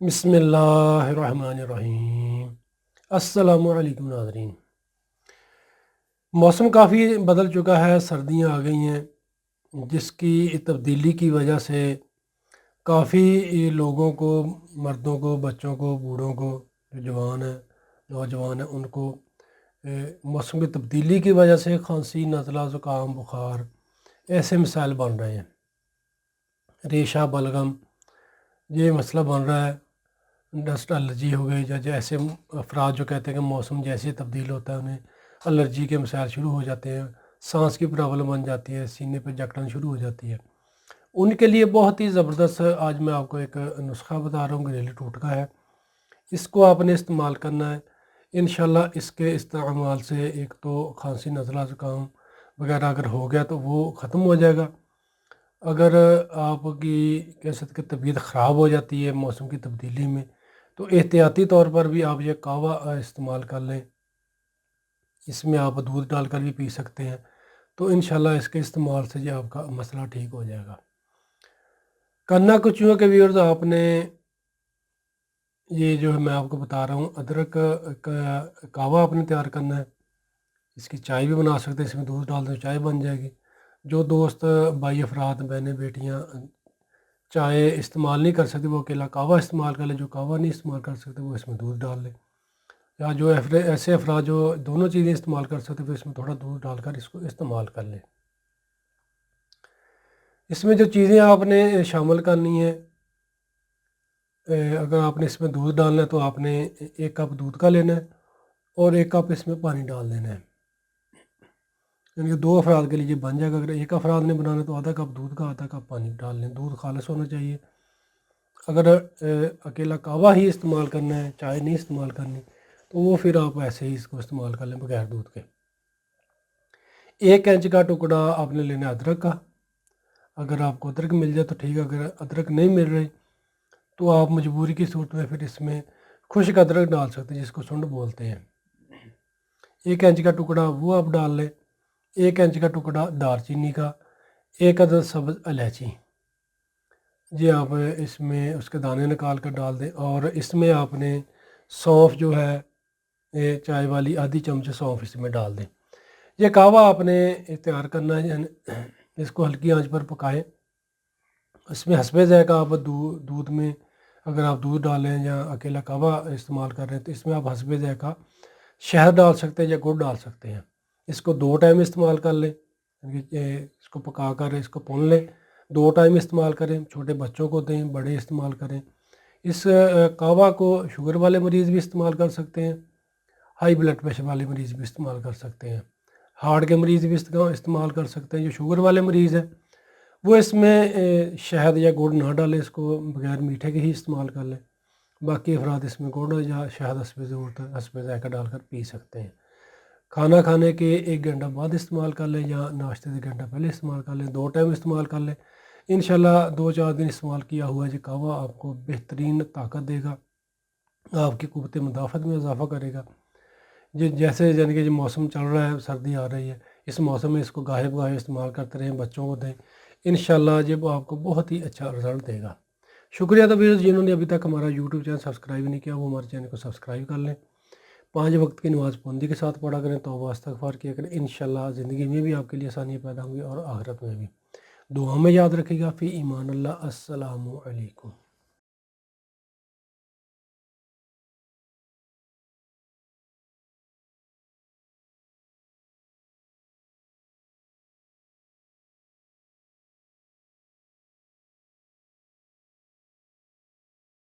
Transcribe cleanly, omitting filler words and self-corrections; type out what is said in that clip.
بسم اللہ الرحمن الرحیم۔ السلام علیکم ناظرین۔ موسم کافی بدل چکا ہے، سردیاں آ گئی ہیں جس کی تبدیلی کی وجہ سے کافی لوگوں کو، مردوں کو، بچوں کو، بوڑھوں کو، جو جوان ہیں، نوجوان ہیں، ان کو موسم کی تبدیلی کی وجہ سے کھانسی، نزلہ، زکام، بخار ایسے مسائل بن رہے ہیں۔ ریشہ، بلغم، یہ مسئلہ بن رہا ہے۔ ڈسٹ الرجی ہو گئی، یا جیسے افراد جو کہتے ہیں کہ موسم جیسے تبدیل ہوتا ہے انہیں الرجی کے مسائل شروع ہو جاتے ہیں، سانس کی پرابلم بن جاتی ہے، سینے پہ جکڑن شروع ہو جاتی ہے، ان کے لیے بہت ہی زبردست آج میں آپ کو ایک نسخہ بتا رہا ہوں، گھریلو ٹوٹکا ہے۔ اس کو آپ نے استعمال کرنا ہے انشاءاللہ۔ اس کے استعمال سے ایک تو کھانسی، نزلہ، زکام وغیرہ اگر ہو گیا تو وہ ختم ہو جائے گا۔ اگر آپ کی کہہ سکتے کہ طبیعت خراب ہو جاتی ہے موسم کی تبدیلی میں، تو احتیاطی طور پر بھی آپ یہ کہوہ استعمال کر لیں۔ اس میں آپ دودھ ڈال کر بھی پی سکتے ہیں، تو انشاءاللہ اس کے استعمال سے یہ آپ کا مسئلہ ٹھیک ہو جائے گا۔ کرنا کچھ یوں کہ ویورز، آپ نے یہ جو ہے میں آپ کو بتا رہا ہوں، ادرک کا کہوہ آپ نے تیار کرنا ہے۔ اس کی چائے بھی بنا سکتے ہیں، اس میں دودھ ڈال دیں چائے بن جائے گی۔ جو دوست بھائی، افراد، بہنیں، بیٹیاں چائے استعمال نہیں کر سکتے، وہ اکیلا کہوہ استعمال کر لیں۔ جو کہوہ نہیں استعمال کر سکتے وہ اس میں دودھ ڈال لیں، یا جو ایسے افراد جو دونوں چیزیں استعمال کر سکتے وہ اس میں تھوڑا دودھ ڈال کر اس کو استعمال کر لیں۔ اس میں جو چیزیں آپ نے شامل کرنی ہیں، اگر آپ نے اس میں دودھ ڈالنا ہے تو آپ نے 1 کپ دودھ کا لینا ہے، اور 1 کپ اس میں پانی ڈال دینا ہے، یعنی کہ 2 افراد کے لیے بن جائے گا۔ اگر 1 افراد نے بنانا ہے تو آدھا کپ دودھ کا، آدھا کپ پانی ڈال لیں۔ دودھ خالص ہونا چاہیے۔ اگر اکیلا کہوہ ہی استعمال کرنا ہے، چائے نہیں استعمال کرنی، تو وہ پھر آپ ایسے ہی اس کو استعمال کر لیں بغیر دودھ کے۔ 1 انچ کا ٹکڑا آپ نے لینا ہے ادرک کا۔ اگر آپ کو ادرک مل جائے تو ٹھیک ہے، اگر ادرک نہیں مل رہی تو آپ مجبوری کی صورت میں پھر اس میں خشک ادرک ڈال سکتے ہیں، جس کو سنڈ بولتے ہیں۔ 1 انچ کا ٹکڑا وہ آپ ڈال لیں۔ 1 انچ کا ٹکڑا دار چینی کا، 1 عدد سبز الائچی، جی آپ اس میں اس کے دانے نکال کر ڈال دیں۔ اور اس میں آپ نے سونف جو ہے، چائے والی آدھی چمچ سونف اس میں ڈال دیں۔ یہ کہوہ آپ نے تیار کرنا ہے، یعنی اس کو ہلکی آنچ پر پکائیں۔ اس میں حسب ذائقہ آپ دودھ میں اگر آپ دودھ ڈالیں یا اکیلا کہوہ استعمال کر رہے ہیں تو اس میں آپ حسب ذائقہ شہد ڈال سکتے ہیں یا گڑ ڈال سکتے ہیں۔ اس کو 2 ٹائم استعمال کر لیں، اس کو پکا کر اس کو پون لیں، 2 ٹائم استعمال کریں۔ چھوٹے بچوں کو دیں، بڑے استعمال کریں۔ اس کہوہ کو شوگر والے مریض بھی استعمال کر سکتے ہیں، ہائی بلڈ پریشر والے مریض بھی استعمال کر سکتے ہیں، ہارٹ کے مریض بھی استعمال کر سکتے ہیں۔ جو شوگر والے مریض ہیں وہ اس میں شہد یا گڑ نہ ڈالیں، اس کو بغیر میٹھے کے ہی استعمال کر لیں۔ باقی افراد اس میں گڑ یا شہد حسب ضرورت حسب ذائقہ ڈال کر پی سکتے ہیں۔ کھانا کھانے کے 1 گھنٹہ بعد استعمال کر لیں، یا ناشتے سے 1 گھنٹہ پہلے استعمال کر لیں۔ 2 ٹائم استعمال کر لیں۔ انشاءاللہ 2-4 دن استعمال کیا ہوا یہ قہوہ آپ کو بہترین طاقت دے گا، آپ کی قوت مدافعت میں اضافہ کرے گا۔ جیسے یعنی کہ جو موسم چل رہا ہے، سردی آ رہی ہے، اس موسم میں اس کو گاہے بگاہے استعمال کرتے رہیں، بچوں کو دیں، انشاءاللہ جب آپ کو بہت ہی اچھا رزلٹ دے گا۔ شکریہ طبیعت، جنہوں نے ابھی تک ہمارا یوٹیوب چینل سبسکرائب نہیں کیا وہ ہمارے چینل کو سبسکرائب کر لیں۔ 5 وقت کی نماز پابندی کے ساتھ پڑھا کریں، توبہ استغفار کیا کریں، انشاءاللہ زندگی میں بھی آپ کے لیے آسانیاں پیدا ہوں گی اور آخرت میں بھی۔ دعا میں یاد رکھیے گا۔ فی ایمان اللہ۔ السلام علیکم۔